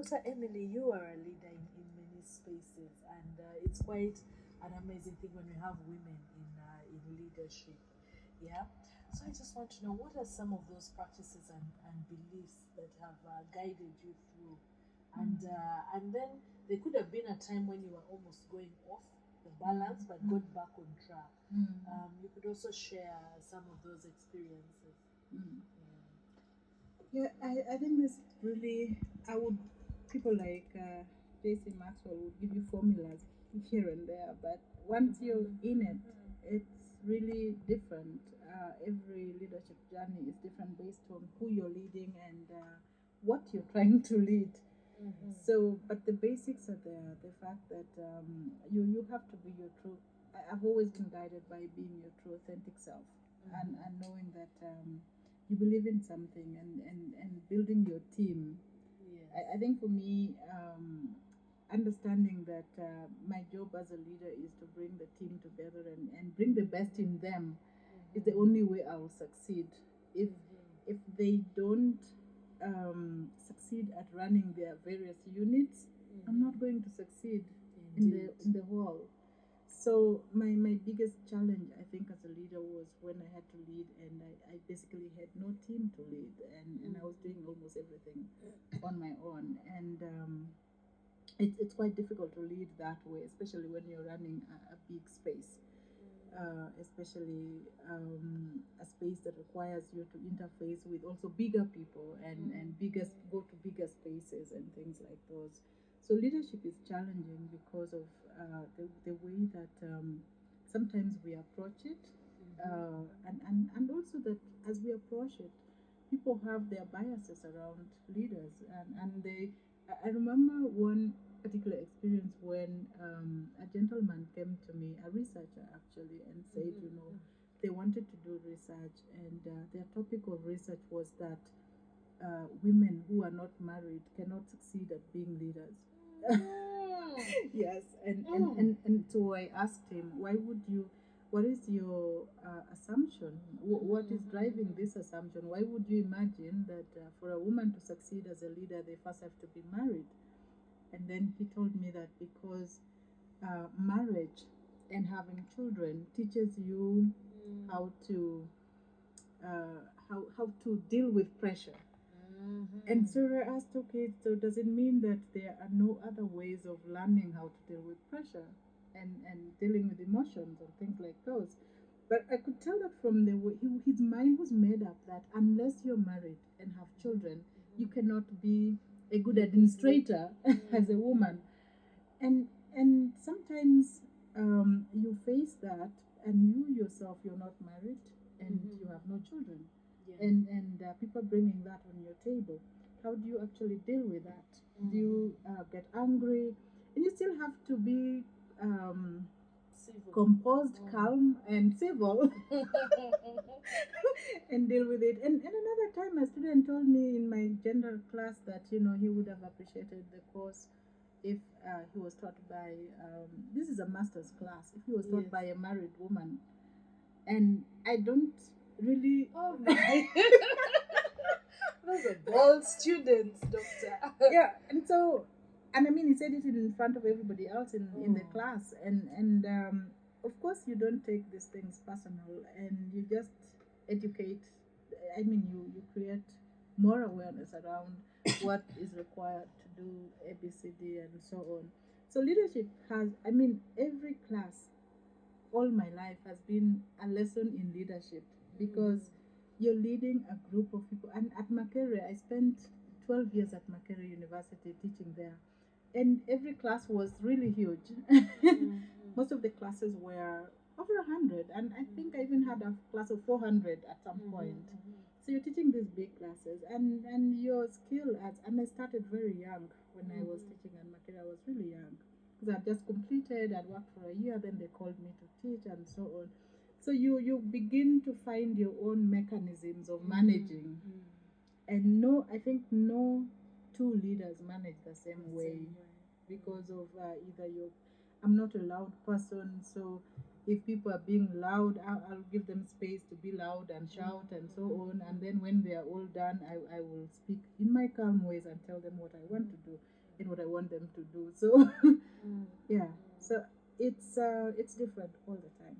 Dr. Emilly, you are a leader in many spaces, and it's quite an amazing thing when you have women in leadership. Yeah. So I just want to know, what are some of those practices and beliefs that have guided you through, and then there could have been a time when you were almost going off the balance, but got back on track. You could also share some of those experiences. Mm. I think this really, people like J.C. Maxwell would give you formulas here and there, but once you're in it, it's really different. Every leadership journey is different based on who you're leading and what you're trying to lead. So, but the basics are there. The fact that you have to be your true. I've always been guided by being your true, authentic self, and knowing that you believe in something, and building your team. Yes. I think for me, understanding that my job as a leader is to bring the team together and bring the best in them is the only way I'll succeed. If they don't succeed at running their various units, I'm not going to succeed in the whole. So my biggest challenge, I think, as a leader was when I had to lead, and I basically had no team to lead, and I was doing almost everything on my own, and it's quite difficult to lead that way, especially when you're running a big space. Especially a space that requires you to interface with also bigger people and go to bigger spaces and things like those. So leadership is challenging because of the way that sometimes we approach it, and also that as we approach it, people have their biases around leaders, and I remember one particular experience when a gentleman came to me, a researcher actually, and said, they wanted to do research, and their topic of research was that women who are not married cannot succeed at being leaders. Yes, and so I asked him, what is your assumption? What is driving this assumption? Why would you imagine that for a woman to succeed as a leader, they first have to be married? And then he told me that because marriage and having children teaches you how to deal with pressure. And so I asked, okay, so does it mean that there are no other ways of learning how to deal with pressure and dealing with emotions and things like those? But I could tell that from the way his mind was made up that unless you're married and have children, you cannot be a good administrator as a woman. And sometimes you face that, and you yourself, you're not married and you have no children. Yeah. And people bringing that on your table. How do you actually deal with that? Do you get angry? And you still have to be composed, calm, and civil, and deal with it. And another time, a student told me in my gender class that he would have appreciated the course if he was taught by this is a master's class. If he was taught by a married woman, and I don't really. Oh my! Those are bold students, doctor. Yeah, and I mean, he said it in front of everybody else in the class, and of course you don't take these things personal, and you just educate. I mean, you create more awareness around what is required to do ABCD and so on. So leadership has, I mean, every class all my life has been a lesson in leadership, because you're leading a group of people. And at Makerere, I spent 12 years at Makerere University teaching there, and every class was really huge. Most of the classes were over 100, and I think I even had a class of 400 at some point. So you're teaching these big classes, and your skill and I started very young when I was teaching at Makerere. I was really young because I'd just completed, I'd worked for a year, then they called me to teach and so on. So you begin to find your own mechanisms of managing. And I think no two leaders manage the same way, because of either I'm not a loud person, so If people are being loud, I'll give them space to be loud and shout and so on. And then when they are all done, I will speak in my calm ways and tell them what I want to do and what I want them to do. So yeah, so it's different all the time.